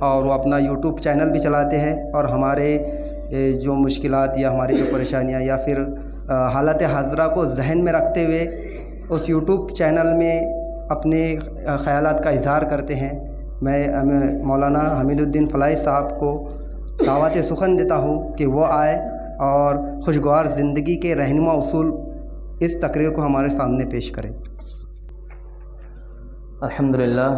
اور وہ اپنا یوٹیوب چینل بھی چلاتے ہیں، اور ہمارے جو مشکلات یا ہماری جو پریشانیاں یا پھر حالت حاضرہ کو ذہن میں رکھتے ہوئے اس یوٹیوب چینل میں اپنے خیالات کا اظہار کرتے ہیں۔ میں مولانا حمید الدین فلاحی صاحب کو دعوت سخن دیتا ہوں کہ وہ آئے اور خوشگوار زندگی کے رہنما اصول اس تقریر کو ہمارے سامنے پیش کریں۔ الحمدللہ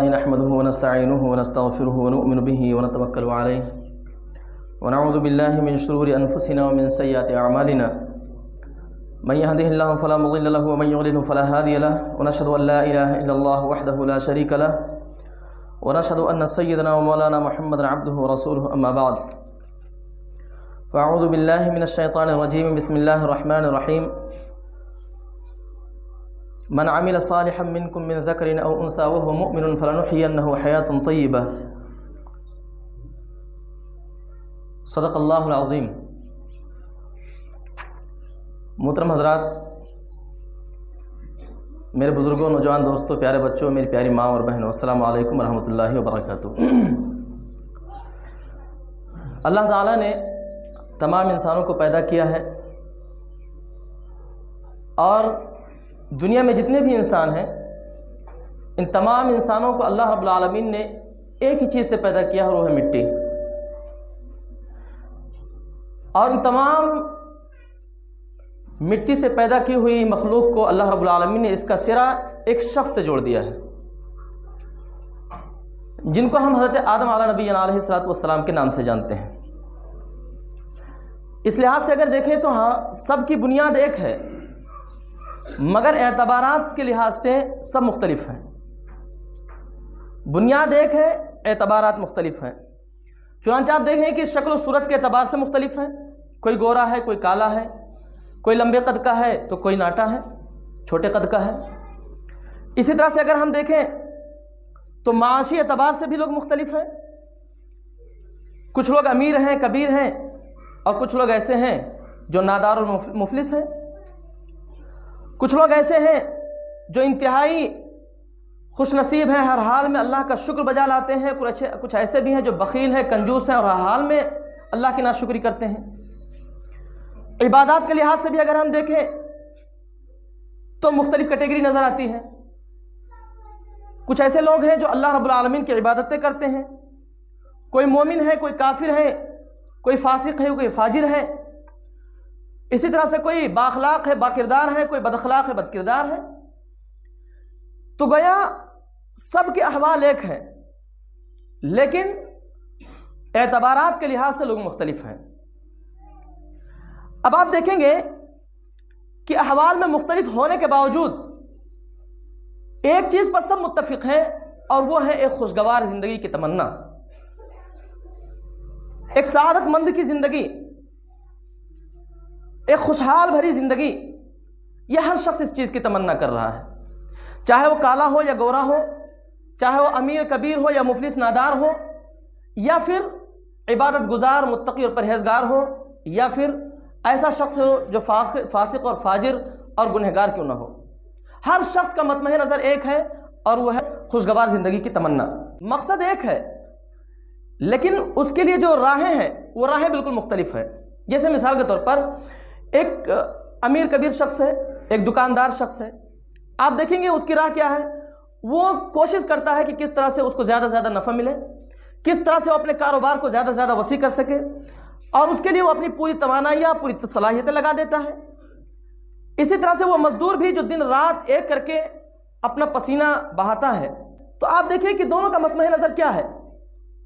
نحمدہ ونستعینہ ونستغفرہ ونؤمن بہ ونتوکل علیہ ونعوذ باللہ من شرور انفسنا ومن سیئات اعمالنا من يهده الله فلا مضل له ومن يضلل فلا هادي له ونشهد ان لا اله الا الله وحده لا شريك له ونشهد ان سيدنا ومولانا محمدا عبده ورسوله اما بعد فاعوذ بالله من الشيطان الرجيم بسم الله الرحمن الرحيم من عمل صالحا منكم من ذكر او انثى وهو مؤمن فلنحيينه حياة طيبة صدق اللہ العظیم۔ محترم حضرات، میرے بزرگوں، نوجوان دوستوں، پیارے بچوں، میری پیاری ماں اور بہنوں، السلام علیکم ورحمۃ اللہ وبرکاتہ۔ اللہ تعالیٰ نے تمام انسانوں کو پیدا کیا ہے، اور دنیا میں جتنے بھی انسان ہیں ان تمام انسانوں کو اللہ رب العالمین نے ایک ہی چیز سے پیدا کیا ہے، وہ ہے مٹی۔ اور ان تمام مٹی سے پیدا کی ہوئی مخلوق کو اللہ رب العالمین نے اس کا سرا ایک شخص سے جوڑ دیا ہے، جن کو ہم حضرت آدم علیہ الصلوۃ والسلام کے نام سے جانتے ہیں۔ اس لحاظ سے اگر دیکھیں تو ہاں، سب کی بنیاد ایک ہے، مگر اعتبارات کے لحاظ سے سب مختلف ہیں۔ بنیاد ایک ہے، اعتبارات مختلف ہیں۔ چنانچہ آپ دیکھیں کہ شکل و صورت کے اعتبار سے مختلف ہیں، کوئی گورا ہے، کوئی کالا ہے، کوئی لمبے قد کا ہے تو کوئی ناٹا ہے، چھوٹے قد کا ہے۔ اسی طرح سے اگر ہم دیکھیں تو معاشی اعتبار سے بھی لوگ مختلف ہیں، کچھ لوگ امیر ہیں، کبیر ہیں، اور کچھ لوگ ایسے ہیں جو نادار اور مفلس ہیں۔ کچھ لوگ ایسے ہیں جو انتہائی خوش نصیب ہیں، ہر حال میں اللہ کا شکر بجا لاتے ہیں، کچھ ایسے بھی ہیں جو بخیل ہیں، کنجوس ہیں، اور ہر حال میں اللہ کی ناشکری کرتے ہیں۔ عبادات کے لحاظ سے بھی اگر ہم دیکھیں تو مختلف کیٹیگری نظر آتی ہے۔ کچھ ایسے لوگ ہیں جو اللہ رب العالمین کی عبادتیں کرتے ہیں، کوئی مومن ہے، کوئی کافر ہے، کوئی فاسق ہے، کوئی فاجر ہے۔ اسی طرح سے کوئی بااخلاق ہے، باکردار ہے، کوئی بد اخلاق ہے، بد کردار ہے۔ تو گویا سب کے احوال ایک ہیں، لیکن اعتبارات کے لحاظ سے لوگ مختلف ہیں۔ اب آپ دیکھیں گے کہ احوال میں مختلف ہونے کے باوجود ایک چیز پر سب متفق ہیں، اور وہ ہے ایک خوشگوار زندگی کی تمنا، ایک سعادت مند کی زندگی، ایک خوشحال بھری زندگی۔ یہ ہر شخص اس چیز کی تمنا کر رہا ہے، چاہے وہ کالا ہو یا گورا ہو، چاہے وہ امیر کبیر ہو یا مفلس نادار ہو، یا پھر عبادت گزار متقی اور پرہیزگار ہو، یا پھر ایسا شخص ہو جو فاسق اور فاجر اور گنہگار کیوں نہ ہو۔ ہر شخص کا مطمئن نظر ایک ہے، اور وہ ہے خوشگوار زندگی کی تمنا۔ مقصد ایک ہے، لیکن اس کے لیے جو راہیں ہیں وہ راہیں بالکل مختلف ہیں۔ جیسے مثال کے طور پر ایک امیر کبیر شخص ہے، ایک دکاندار شخص ہے، آپ دیکھیں گے اس کی راہ کیا ہے۔ وہ کوشش کرتا ہے کہ کس طرح سے اس کو زیادہ سے زیادہ نفع ملے، کس طرح سے وہ اپنے کاروبار کو زیادہ سے زیادہ وسیع کر سکے، اور اس کے لیے وہ اپنی پوری توانائیاں، پوری صلاحیتیں لگا دیتا ہے۔ اسی طرح سے وہ مزدور بھی جو دن رات ایک کر کے اپنا پسینہ بہاتا ہے۔ تو آپ دیکھیں کہ دونوں کا مطمئن نظر کیا ہے،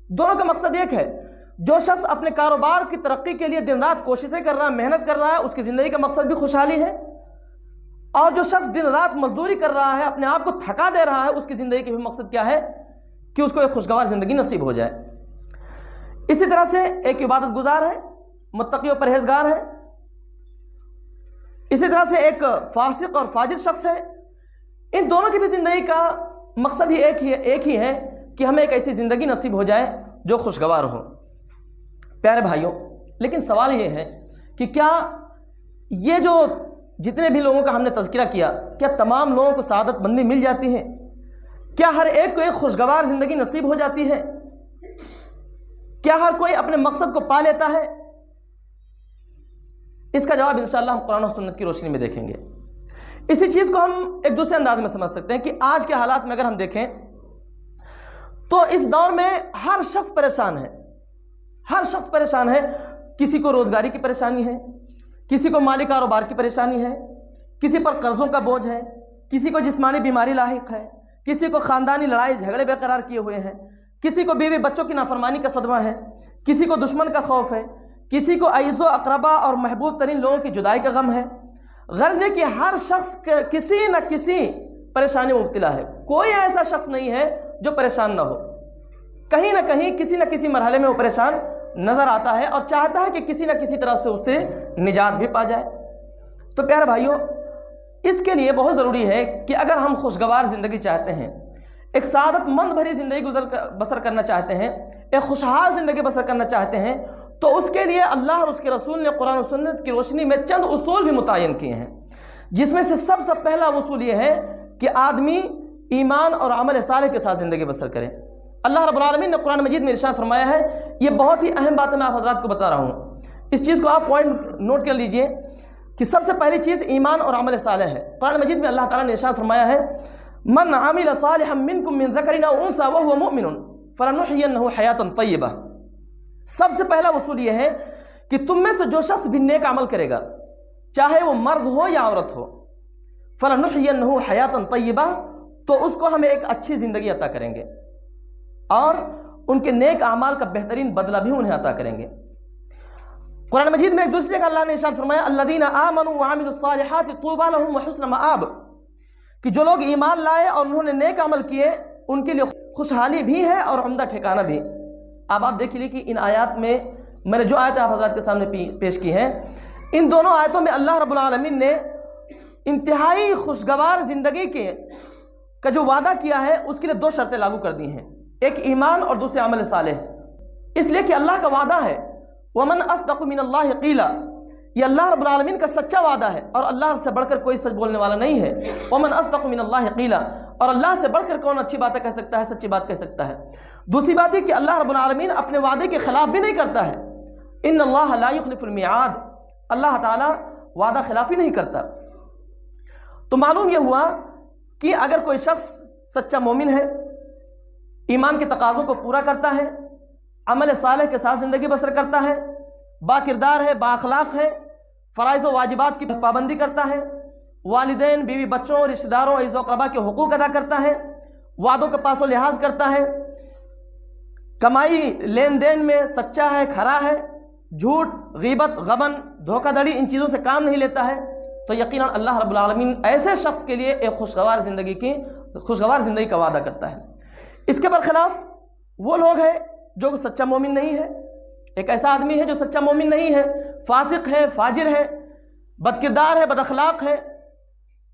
دونوں کا مقصد ایک ہے۔ جو شخص اپنے کاروبار کی ترقی کے لیے دن رات کوششیں کر رہا ہے، محنت کر رہا ہے، اس کی زندگی کا مقصد بھی خوشحالی ہے، اور جو شخص دن رات مزدوری کر رہا ہے، اپنے آپ کو تھکا دے رہا ہے، اس کی زندگی کا بھی مقصد کیا ہے کہ اس کو ایک خوشگوار زندگی نصیب ہو جائے۔ اسی طرح سے ایک عبادت گزار ہے، متقی و پرہیزگار ہے، اسی طرح سے ایک فاسق اور فاجر شخص ہے۔ ان دونوں کی بھی زندگی کا مقصد ہی ایک ہی ہے کہ ہمیں ایک ایسی زندگی نصیب ہو جائے جو خوشگوار ہو۔ پیارے بھائیوں، لیکن سوال یہ ہے کہ کیا یہ جو جتنے بھی لوگوں کا ہم نے تذکرہ کیا، کیا تمام لوگوں کو سعادت مندی مل جاتی ہے؟ کیا ہر ایک کو ایک خوشگوار زندگی نصیب ہو جاتی ہے؟ کیا ہر کوئی اپنے مقصد کو پا لیتا ہے؟ اس کا جواب انشاءاللہ ہم قرآن و سنت کی روشنی میں دیکھیں گے۔ اسی چیز کو ہم ایک دوسرے انداز میں سمجھ سکتے ہیں کہ آج کے حالات میں اگر ہم دیکھیں تو اس دور میں ہر شخص پریشان ہے، ہر شخص پریشان ہے۔ کسی کو روزگاری کی پریشانی ہے، کسی کو مالی کاروبار کی پریشانی ہے، کسی پر قرضوں کا بوجھ ہے، کسی کو جسمانی بیماری لاحق ہے، کسی کو خاندانی لڑائی جھگڑے برقرار کیے ہوئے ہیں، کسی کو بیوی بچوں کی نافرمانی کا صدمہ ہے، کسی کو دشمن کا خوف ہے، کسی کو عزیز و اقربا اور محبوب ترین لوگوں کی جدائی کا غم ہے۔ غرض ہے کہ ہر شخص کسی نہ کسی پریشانی میں مبتلا ہے، کوئی ایسا شخص نہیں ہے جو پریشان نہ ہو، کہیں نہ کہیں کسی نہ کسی مرحلے میں وہ پریشان نظر آتا ہے اور چاہتا ہے کہ کسی نہ کسی طرح سے اسے نجات بھی پا جائے۔ تو پیارے بھائیوں، اس کے لیے بہت ضروری ہے کہ اگر ہم خوشگوار زندگی چاہتے ہیں، ایک سعادت مند بھری زندگی بسر کرنا چاہتے ہیں، ایک خوشحال زندگی بسر کرنا چاہتے ہیں، تو اس کے لیے اللہ اور اس کے رسول نے قرآن و سنت کی روشنی میں چند اصول بھی متعین کیے ہیں، جس میں سے سب سے پہلا اصول یہ ہے کہ آدمی ایمان اور عمل صالح کے ساتھ زندگی بسر کرے۔ اللہ رب العالمین نے قرآن مجید میں ارشاد فرمایا ہے، یہ بہت ہی اہم بات ہے، میں آپ حضرات کو بتا رہا ہوں، اس چیز کو آپ پوائنٹ نوٹ کر لیجئے کہ سب سے پہلی چیز ایمان اور عمل صالح ہے۔ قرآن مجید میں اللہ تعالیٰ نے ارشاد فرمایا ہے، من عمل صالحا منکم من ذکر او انثی وهو مؤمن فلنحینہ حیاتا طیبہ۔ سب سے پہلا اصول یہ ہے کہ تم میں سے جو شخص بھی نیک عمل کرے گا، چاہے وہ مرد ہو یا عورت ہو، فلنحینہ حیاتا طیبہ، تو اس کو ہمیں ایک اچھی زندگی عطا کریں گے اور ان کے نیک اعمال کا بہترین بدلہ بھی انہیں عطا کریں گے۔ قرآن مجید میں ایک دوسری جگہ اللہ نے ارشاد فرمایا، الذین آمنوا وعملوا الصالحات طوبی لهم وحسن مآب، کہ جو لوگ ایمان لائے اور انہوں نے نیک عمل کیے ان کے لیے خوشحالی بھی ہے اور عمدہ ٹھکانہ بھی۔ اب آپ دیکھ لیجیے کہ ان آیات میں نے جو آیتیں آپ حضرات کے سامنے پیش کی ہیں، ان دونوں آیتوں میں اللہ رب العالمین نے انتہائی خوشگوار زندگی کا جو وعدہ کیا ہے اس کے لیے دو شرطیں لاگو کر دی ہیں، ایک ایمان اور دوسرے عمل صالح، اس لیے کہ اللہ کا وعدہ ہے وَمَنْ أَصْدَقُ مِنَ اللَّهِ قِيلًا، یہ اللہ رب العالمین کا سچا وعدہ ہے اور اللہ سے بڑھ کر کوئی سچ بولنے والا نہیں ہے۔ وَمَنْ أَصْدَقُ مِنَ اللَّهِ قِيلًا، اور اللہ سے بڑھ کر کون اچھی باتیں کہہ سکتا ہے، سچی بات کہہ سکتا ہے۔ دوسری بات یہ کہ اللہ رب العالمین اپنے وعدے کے خلاف بھی نہیں کرتا ہے، ان اللہ لا یخلف المیعاد، اللہ تعالیٰ وعدہ خلافی نہیں کرتا۔ تو معلوم یہ ہوا کہ اگر کوئی شخص سچا مومن ہے، ایمان کے تقاضوں کو پورا کرتا ہے، عمل صالح کے ساتھ زندگی بسر کرتا ہے، با کردار ہے، با اخلاق ہے، فرائض و واجبات کی پابندی کرتا ہے، والدین، بیوی بچوں، رشتہ داروں، عزیز و اقربا کے حقوق ادا کرتا ہے، وعدوں کا پاس و لحاظ کرتا ہے، کمائی لین دین میں سچا ہے، کھرا ہے، جھوٹ، غیبت، غبن، دھوکہ دھڑی ان چیزوں سے کام نہیں لیتا ہے، تو یقیناً اللہ رب العالمین ایسے شخص کے لیے ایک خوشگوار زندگی کا وعدہ کرتا ہے۔ اس کے برخلاف وہ لوگ ہیں جو سچا مومن نہیں ہے، ایک ایسا آدمی ہے جو سچا مومن نہیں ہے، فاسق ہے، فاجر ہے، بد کردار ہے، بد اخلاق ہے،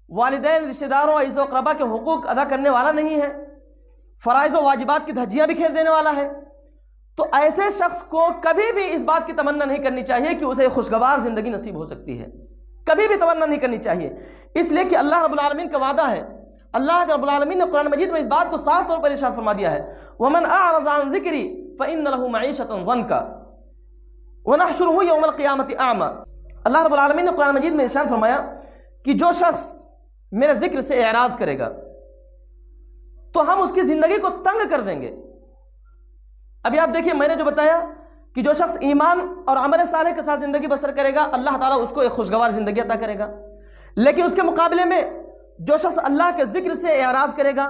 والدین، رشتہ داروں، عزیز و اقربا کے حقوق ادا کرنے والا نہیں ہے، فرائض و واجبات کی دھجیاں بکھیر دینے والا ہے، تو ایسے شخص کو کبھی بھی اس بات کی تمنا نہیں کرنی چاہیے کہ اسے خوشگوار زندگی نصیب ہو سکتی ہے، کبھی بھی تمنا نہیں کرنی چاہیے، اس لیے کہ اللہ رب العالمین کا وعدہ ہے۔ اللہ رب العالمین نے قرآن مجید میں اس بات کو صاف طور پر ارشاد فرما دیا ہے، وَمَنْ أَعْرَضَ عَنْ ذِكْرِي فَإِنَّ لَهُ مَعِيشَةً ضَنْكَ وَنَحْشُرُهُ يَوْمَ الْقِيَامَةِ أَعْمَى۔ اللہ رب العالمین نے قرآن مجید میں ارشاد فرمایا کہ جو شخص میرے ذکر سے اعراض کرے گا تو ہم اس کی زندگی کو تنگ کر دیں گے۔ ابھی آپ دیکھیے، میں نے جو بتایا کہ جو شخص ایمان اور عمل صالح کے ساتھ زندگی بسر کرے گا، اللہ تعالیٰ اس کو ایک خوشگوار زندگی عطا کرے گا، لیکن اس کے مقابلے میں جو شخص اللہ کے ذکر سے اعراض کرے گا،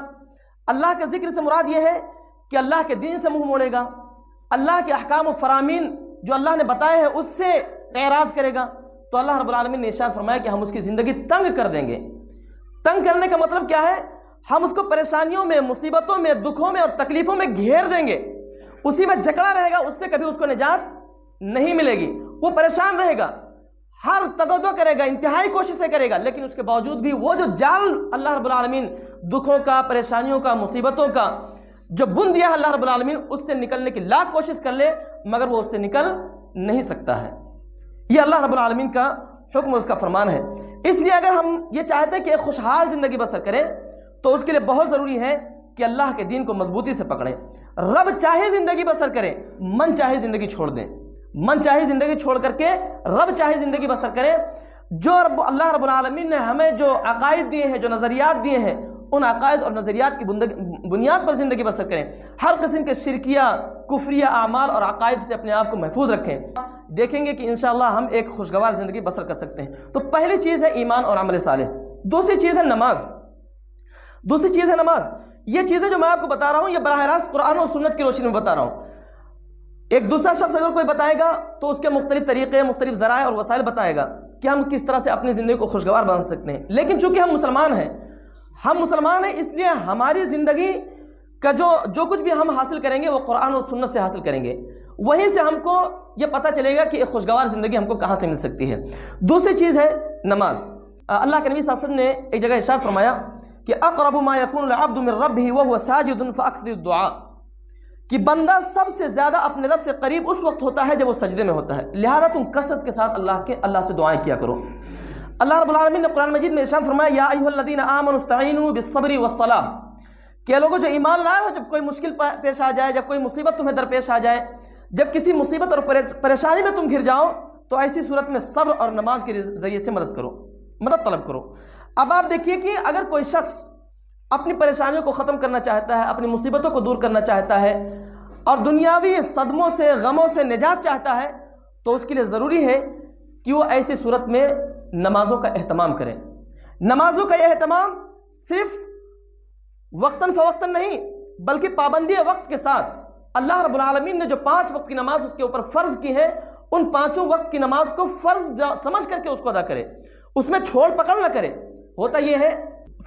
اللہ کے ذکر سے مراد یہ ہے کہ اللہ کے دین سے منہ موڑے گا، اللہ کے احکام و فرامین جو اللہ نے بتائے ہیں اس سے اعراض کرے گا، تو اللہ رب العالمین نے ارشاد فرمایا کہ ہم اس کی زندگی تنگ کر دیں گے۔ تنگ کرنے کا مطلب کیا ہے؟ ہم اس کو پریشانیوں میں، مصیبتوں میں، دکھوں میں اور تکلیفوں میں گھیر دیں گے، اسی میں جکڑا رہے گا، اس سے کبھی اس کو نجات نہیں ملے گی، وہ پریشان رہے گا، ہر تگودو کرے گا، انتہائی کوششیں کرے گا، لیکن اس کے باوجود بھی وہ جو جال اللہ رب العالمین دکھوں کا، پریشانیوں کا، مصیبتوں کا جو بن دیا ہے اللہ رب العالمین، اس سے نکلنے کی لاکھ کوشش کر لے مگر وہ اس سے نکل نہیں سکتا ہے۔ یہ اللہ رب العالمین کا حکم، اس کا فرمان ہے۔ اس لیے اگر ہم یہ چاہتے ہیں کہ ایک خوشحال زندگی بسر کریں تو اس کے لیے بہت ضروری ہے کہ اللہ کے دین کو مضبوطی سے پکڑیں. رب چاہے زندگی بسر کریں، من چاہے زندگی چھوڑ دیں. من چاہے زندگی چھوڑ کر کے رب چاہے زندگی بسر کریں. جو اللہ رب العالمین نے ہمیں جو عقائد دیے ہیں، جو نظریات دیے ہیں، ان عقائد اور نظریات کی بنیاد پر زندگی بسر کریں. ہر قسم کے شرکیہ، کفریہ اعمال اور عقائد سے اپنے آپ کو محفوظ رکھیں. دیکھیں گے کہ انشاءاللہ ہم ایک خوشگوار زندگی بسر کر سکتے ہیں. تو پہلی چیز ہے ایمان اور عمل صالح. دوسری چیز ہے نماز. یہ چیزیں جو میں آپ کو بتا رہا ہوں، یہ براہ راست قرآن اور سنت کی روشنی میں بتا رہا ہوں. ایک دوسرا شخص اگر کوئی بتائے گا تو اس کے مختلف طریقے، مختلف ذرائع اور وسائل بتائے گا کہ ہم کس طرح سے اپنی زندگی کو خوشگوار بنا سکتے ہیں. لیکن چونکہ ہم مسلمان ہیں اس لیے ہماری زندگی کا جو کچھ بھی ہم حاصل کریں گے وہ قرآن اور سنت سے حاصل کریں گے. وہیں سے ہم کو یہ پتہ چلے گا کہ ایک خوشگوار زندگی ہم کو کہاں سے مل سکتی ہے. دوسری چیز ہے نماز. اللہ کے نبی صلی اللہ علیہ وسلم نے ایک جگہ ارشاد فرمایا کہ اقرب ما یکون العبد من ربہ وهو ساجد فاکثر الدعاء، کہ بندہ سب سے زیادہ اپنے رب سے قریب اس وقت ہوتا ہے جب وہ سجدے میں ہوتا ہے. لہذا تم کثرت کے ساتھ اللہ سے دعائیں کیا کرو. اللہ رب العالمین نے قرآن مجید میں ارشاد فرمایا یا ایھا الذین آمنوا استعینوا بالصبر والصلاۃ، کہ لوگوں جو ایمان لائے ہو، جب کوئی مشکل پیش آ جائے، جب کوئی مصیبت تمہیں درپیش آ جائے، جب کسی مصیبت اور پریشانی میں تم گھر جاؤ، تو ایسی صورت میں صبر اور نماز کے ذریعے سے مدد طلب کرو. اب آپ دیکھیے کہ اگر کوئی شخص اپنی پریشانیوں کو ختم کرنا چاہتا ہے، اپنی مصیبتوں کو دور کرنا چاہتا ہے اور دنیاوی صدموں سے، غموں سے نجات چاہتا ہے، تو اس کے لیے ضروری ہے کہ وہ ایسی صورت میں نمازوں کا اہتمام کریں. نمازوں کا یہ اہتمام صرف وقتاً فوقتاً نہیں، بلکہ پابندی وقت کے ساتھ. اللہ رب العالمین نے جو 5 وقت کی نماز اس کے اوپر فرض کی ہے، ان 5 وقت کی نماز کو فرض سمجھ کر کے اس کو ادا کرے، اس میں چھوڑ پکڑ نہ کرے. ہوتا یہ ہے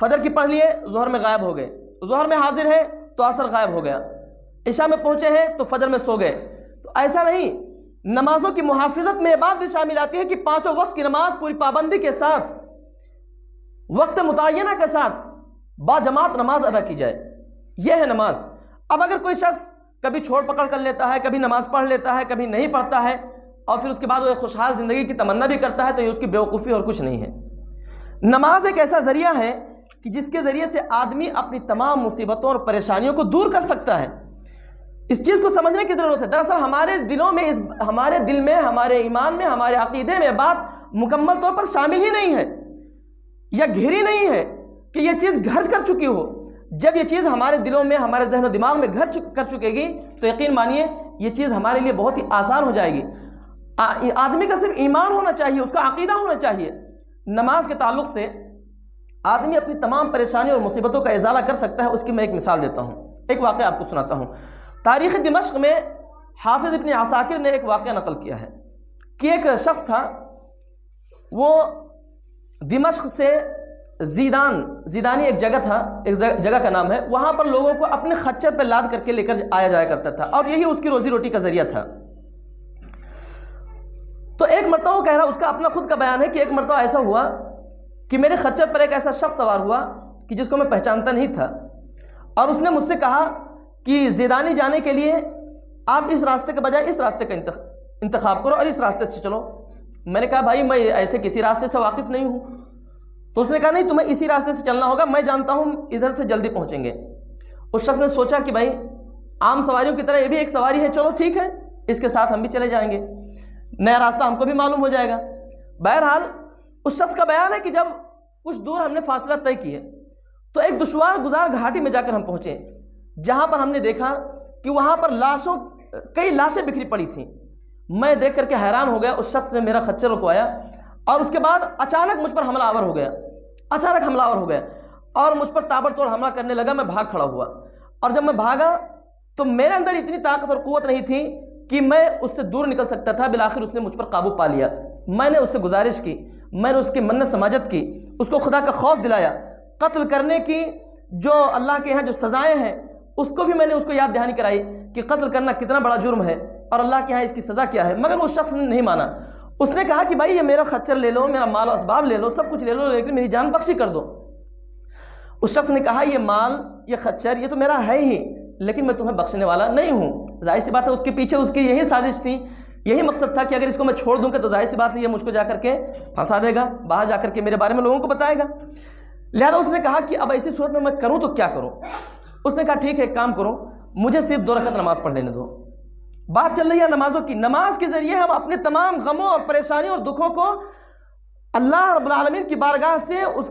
فجر کی پڑھ لیے، ظہر میں غائب ہو گئے، ظہر میں حاضر ہے تو عصر غائب ہو گیا، عشاء میں پہنچے ہیں تو فجر میں سو گئے. تو ایسا نہیں. نمازوں کی محافظت میں یہ بات بھی شامل آتی ہے کہ 5 وقت کی نماز پوری پابندی کے ساتھ، وقت متعینہ کے ساتھ با جماعت نماز ادا کی جائے. یہ ہے نماز. اب اگر کوئی شخص کبھی چھوڑ پکڑ کر لیتا ہے، کبھی نماز پڑھ لیتا ہے، کبھی نہیں پڑھتا ہے، اور پھر اس کے بعد وہ ایک خوشحال زندگی کی تمنا بھی کرتا ہے، تو یہ اس کی بیوقوفی اور کچھ نہیں ہے. نماز ایک ایسا ذریعہ ہے کہ جس کے ذریعے سے آدمی اپنی تمام مصیبتوں اور پریشانیوں کو دور کر سکتا ہے. اس چیز کو سمجھنے کی ضرورت ہے. دراصل ہمارے دلوں میں، ہمارے دل میں، ہمارے ایمان میں، ہمارے عقیدے میں بات مکمل طور پر شامل ہی نہیں ہے یا گھری نہیں ہے کہ یہ چیز گھر کر چکی ہو. جب یہ چیز ہمارے دلوں میں، ہمارے ذہن و دماغ میں گھر کر چکے گی تو یقین مانیے یہ چیز ہمارے لیے بہت ہی آسان ہو جائے گی. آدمی کا صرف ایمان ہونا چاہیے، اس کا عقیدہ ہونا چاہیے. نماز کے تعلق سے آدمی اپنی تمام پریشانیوں اور مصیبتوں کا ازالہ کر سکتا ہے. اس کی میں ایک مثال دیتا ہوں، ایک واقعہ آپ کو سناتا ہوں. تاریخ دمشق میں حافظ ابن عساکر نے ایک واقعہ نقل کیا ہے کہ ایک شخص تھا، وہ دمشق سے زیدانی ایک جگہ تھا، ایک جگہ کا نام ہے، وہاں پر لوگوں کو اپنے خچر پہ لاد کر کے لے کر آیا جایا کرتا تھا، اور یہی اس کی روزی روٹی کا ذریعہ تھا. تو ایک مرتبہ وہ کہہ رہا، اس کا اپنا خود کا بیان ہے کہ ایک مرتبہ ایسا ہوا کہ میرے خچر پر ایک ایسا شخص سوار ہوا کہ جس کو میں پہچانتا نہیں تھا، اور اس نے مجھ سے کہا کہ زیدانی جانے کے لیے آپ اس راستے کے بجائے اس راستے کا انتخاب کرو اور اس راستے سے چلو. میں نے کہا بھائی میں ایسے کسی راستے سے واقف نہیں ہوں. تو اس نے کہا نہیں تمہیں اسی راستے سے چلنا ہوگا، میں جانتا ہوں ادھر سے جلدی پہنچیں گے. اس شخص نے سوچا کہ بھائی عام سواریوں کی طرح یہ بھی ایک سواری ہے، چلو ٹھیک ہے اس کے ساتھ ہم بھی چلے جائیں گے، نیا راستہ ہم کو بھی معلوم ہو جائے گا. بہرحال اس شخص کا بیان ہے کہ جب کچھ دور ہم نے فاصلہ طے کیے تو ایک دشوار گزار گھاٹی میں جا کر ہم پہنچے، جہاں پر ہم نے دیکھا کہ وہاں پر کئی لاشیں بکھری پڑی تھیں. میں دیکھ کر کے حیران ہو گیا. اس شخص نے میرا خچر رکوایا اور اس کے بعد اچانک مجھ پر حملہ آور ہو گیا اور مجھ پر تابڑتوڑ حملہ کرنے لگا. میں بھاگ کھڑا ہوا، اور جب میں بھاگا تو میرے اندر اتنی طاقت اور قوت نہیں تھی کہ میں اس سے دور نکل سکتا تھا. بالآخر اس نے مجھ پر قابو پا لیا. میں نے اس سے گزارش کی، میں نے اس کی منت سماجت کی، اس کو خدا کا خوف دلایا. قتل کرنے کی جو اللہ کے یہاں جو سزائیں ہیں اس کو بھی میں نے اس کو یاد دہانی کرائی کہ قتل کرنا کتنا بڑا جرم ہے اور اللہ کے یہاں اس کی سزا کیا ہے. مگر اس شخص نے نہیں مانا. اس نے کہا کہ بھائی یہ میرا خچر لے لو، میرا مال و اسباب لے لو، سب کچھ لے لو، لیکن میری جان بخشی کر دو. اس شخص نے کہا یہ مال، یہ خچر، یہ تو میرا ہے ہی، لیکن میں تمہیں بخشنے والا نہیں ہوں. ظاہر سی بات ہے اس کے پیچھے اس کی یہی سازش تھی، یہی مقصد تھا کہ اگر اس کو میں چھوڑ دوں گا تو ظاہر سی بات ہے یہ مجھ کو جا کر کے پھنسا دے گا، باہر جا کر کے میرے بارے میں لوگوں کو بتائے گا. لہذا اس نے کہا کہ اب ایسی صورت میں کروں تو کیا کروں. اس نے کہا ٹھیک ہے ایک کام کرو, مجھے صرف 2 رکعت نماز پڑھ لینے دو. بات چل رہی ہے نمازوں کی. نماز کے ذریعے ہم اپنے تمام غموں اور پریشانیوں اور دکھوں کو اللہ رب العالمین کی بارگاہ سے اس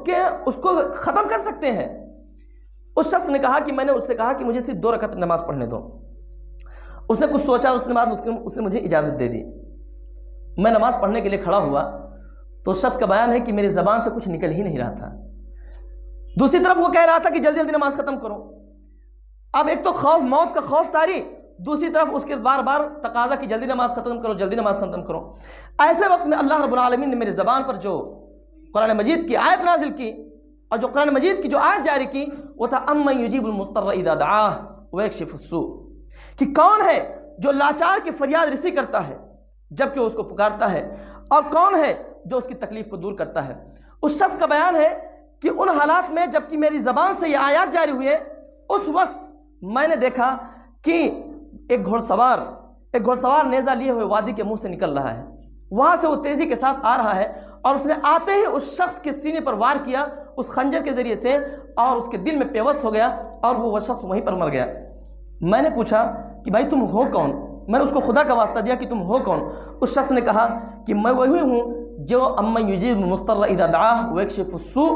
کو ختم کر سکتے ہیں. اس شخص نے کہا کہ میں نے اس سے کہا کہ مجھے صرف 2 رکعت نماز پڑھنے دو. اس نے کچھ سوچا, اس کے بعد اس نے مجھے اجازت دے دی. میں نماز پڑھنے کے لیے کھڑا ہوا تو اس شخص کا بیان ہے کہ میری زبان سے کچھ نکل ہی نہیں رہا تھا. دوسری طرف وہ کہہ رہا تھا کہ جلدی جلدی نماز ختم کرو. اب ایک تو خوف, موت کا خوف طاری, دوسری طرف اس کے بار بار تقاضا کہ جلدی نماز ختم کرو, جلدی نماز ختم کرو. ایسے وقت میں اللہ رب العالمین نے میری زبان پر جو قرآن مجید کی آیت نازل کی اور جو قرآن مجید کی جو آیت جاری کی وہ تھا امن یجیب المضطر اذا دعاہ ویکشف السوء, کہ کون ہے جو لاچار کی فریاد رسی کرتا ہے جب کہ اس کو پکارتا ہے, اور کون ہے جو اس کی تکلیف کو دور کرتا ہے. اس شخص کا بیان ہے کہ ان حالات میں جب کہ میری زبان سے یہ آیات جاری ہوئے, اس وقت میں نے دیکھا کہ ایک گھوڑ سوار نیزہ لیے ہوئے وادی کے منہ سے نکل رہا ہے. وہاں سے وہ تیزی کے ساتھ آ رہا ہے اور اس نے آتے ہی اس شخص کے سینے پر وار کیا اس خنجر کے ذریعے سے, اور اس کے دل میں پیوست ہو گیا اور وہ شخص وہیں پر مر گیا. میں نے پوچھا کہ بھائی تم ہو کون؟ میں نے اس کو خدا کا واسطہ دیا کہ تم ہو کون؟ اس شخص نے کہا کہ میں وہی ہوں جو امن یجیب المضطر اذا دعاہ ویکشف السوء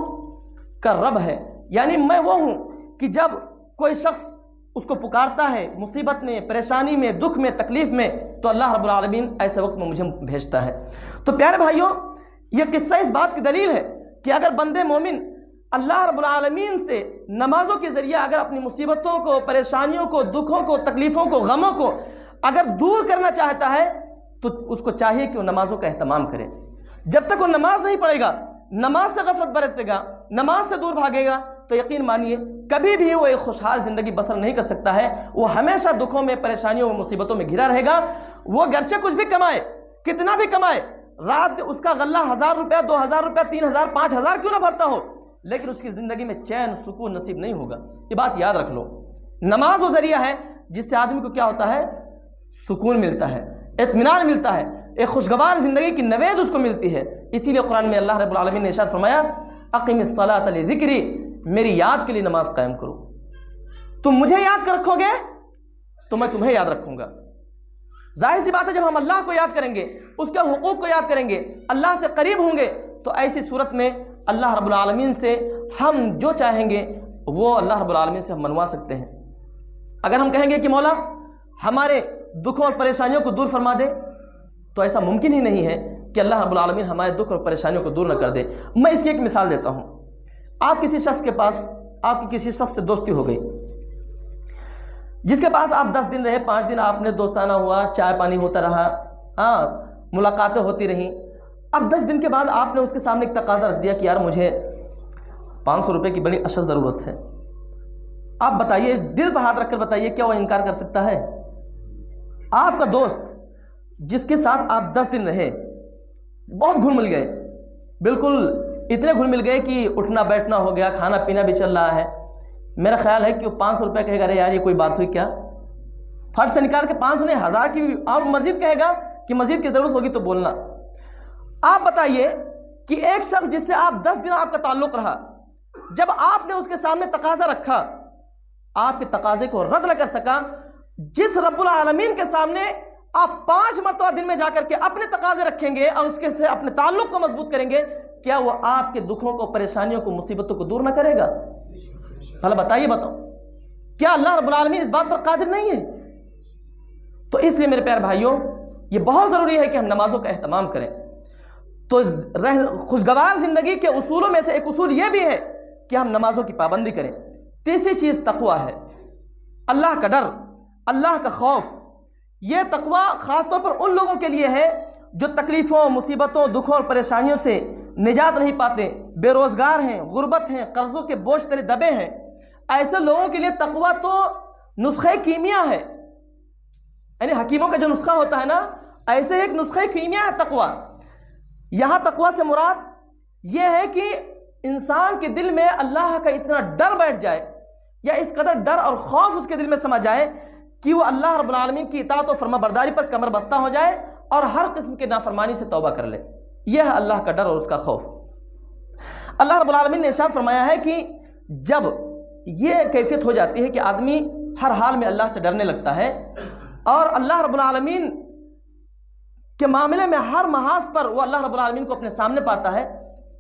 کا رب ہے. یعنی میں وہ ہوں کہ جب کوئی شخص اس کو پکارتا ہے مصیبت میں, پریشانی میں, دکھ میں, تکلیف میں, تو اللہ رب العالمین ایسے وقت میں مجھے بھیجتا ہے. تو پیارے بھائیوں, یہ قصہ اس بات کی دلیل ہے کہ اگر بندے مومن اللہ رب العالمین سے نمازوں کے ذریعے اگر اپنی مصیبتوں کو, پریشانیوں کو, دکھوں کو, تکلیفوں کو, غموں کو اگر دور کرنا چاہتا ہے تو اس کو چاہیے کہ وہ نمازوں کا اہتمام کرے. جب تک وہ نماز نہیں پڑھے گا, نماز سے غفلت برتے گا, نماز سے دور بھاگے گا, تو یقین مانیے کبھی بھی وہ ایک خوشحال زندگی بسر نہیں کر سکتا ہے. وہ ہمیشہ دکھوں میں, پریشانیوں میں, مصیبتوں میں گھرا رہے گا. وہ گرچہ کچھ بھی کمائے, کتنا بھی کمائے, رات اس کا غلہ 1000 روپیہ, 2000 روپیہ, 3000, 5000 کیوں نہ بھرتا ہو, لیکن اس کی زندگی میں چین سکون نصیب نہیں ہوگا. یہ بات یاد رکھ لو. نماز وہ ذریعہ ہے جس سے آدمی کو کیا ہوتا ہے, سکون ملتا ہے, اطمینان ملتا ہے, ایک خوشگوار زندگی کی نوید اس کو ملتی ہے. اسی لیے قرآن میں اللہ رب العالمین نے ارشاد فرمایا اقم الصلاۃ لذکری, میری یاد کے لیے نماز قائم کرو. تم مجھے یاد کر رکھو گے تو میں تمہیں یاد رکھوں گا. ظاہر سی بات ہے جب ہم اللہ کو یاد کریں گے, اس کے حقوق کو یاد کریں گے, اللہ سے قریب ہوں گے, تو ایسی صورت میں اللہ رب العالمین سے ہم جو چاہیں گے وہ اللہ رب العالمین سے ہم منوا سکتے ہیں. اگر ہم کہیں گے کہ مولا ہمارے دکھوں اور پریشانیوں کو دور فرما دے, تو ایسا ممکن ہی نہیں ہے کہ اللہ رب العالمین ہمارے دکھ اور پریشانیوں کو دور نہ کر دے. میں اس کی ایک مثال دیتا ہوں. آپ کسی شخص کے پاس, آپ کی کسی شخص سے دوستی ہو گئی, جس کے پاس آپ 10 دن رہے, 5 دن آپ نے دوستانہ ہوا, چائے پانی ہوتا رہا, ہاں ملاقاتیں ہوتی رہیں. اب 10 دن کے بعد آپ نے اس کے سامنے ایک تقاضا رکھ دیا کہ یار مجھے 500 روپے کی بڑی اشد ضرورت ہے. آپ بتائیے, دل پر ہاتھ رکھ کر بتائیے, کیا وہ انکار کر سکتا ہے؟ آپ کا دوست جس کے ساتھ آپ 10 دن رہے, بہت گھل مل گئے, بالکل اتنے گھل مل گئے کہ اٹھنا بیٹھنا ہو گیا, کھانا پینا بھی چل رہا ہے. میرا خیال ہے کہ وہ 500 روپے کہے گا ارے یار یہ کوئی بات ہوئی کیا, پھٹ سے نکال کے 500 نہیں 1000 کی, اور مزید کہے گا کہ مزید کی ضرورت ہوگی تو بولنا. آپ بتائیے کہ ایک شخص جس سے آپ 10 دن آپ کا تعلق رہا, جب آپ نے اس کے سامنے تقاضا رکھا, آپ کے تقاضے کو رد نہ کر سکا, جس رب العالمین کے سامنے آپ 5 مرتبہ دن میں جا کر کے اپنے تقاضے رکھیں گے اور اس کے سے اپنے تعلق کو مضبوط کریں گے, کیا وہ آپ کے دکھوں کو, پریشانیوں کو, مصیبتوں کو دور نہ کرے گا؟ بھلا بتائیے, بتاؤ, کیا اللہ رب العالمین اس بات پر قادر نہیں ہے؟ تو اس لیے میرے پیارے بھائیوں, یہ بہت ضروری ہے کہ ہم نمازوں کا اہتمام کریں. تو خوشگوار زندگی کے اصولوں میں سے ایک اصول یہ بھی ہے کہ ہم نمازوں کی پابندی کریں. تیسری چیز تقویٰ ہے, اللہ کا ڈر, اللہ کا خوف. یہ تقویٰ خاص طور پر ان لوگوں کے لیے ہے جو تکلیفوں, مصیبتوں, دکھوں اور پریشانیوں سے نجات نہیں پاتے, بے روزگار ہیں, غربت ہیں, قرضوں کے بوجھ تلے دبے ہیں. ایسے لوگوں کے لیے تقویٰ تو نسخہ کیمیا ہے, یعنی حکیموں کا جو نسخہ ہوتا ہے نا, ایسے ایک نسخہ کیمیا ہے تقویٰ. یہاں تقویٰ سے مراد یہ ہے کہ انسان کے دل میں اللہ کا اتنا ڈر بیٹھ جائے, یا اس قدر ڈر اور خوف اس کے دل میں سما جائے کہ وہ اللہ رب العالمین کی اطاعت و فرما برداری پر کمر بستہ ہو جائے اور ہر قسم کے نافرمانی سے توبہ کر لے. یہ ہے اللہ کا ڈر اور اس کا خوف. اللہ رب العالمین نے ارشاد فرمایا ہے کہ جب یہ کیفیت ہو جاتی ہے کہ آدمی ہر حال میں اللہ سے ڈرنے لگتا ہے، اور اللہ رب العالمین کے معاملے میں ہر محاذ پر وہ اللہ رب العالمین کو اپنے سامنے پاتا ہے،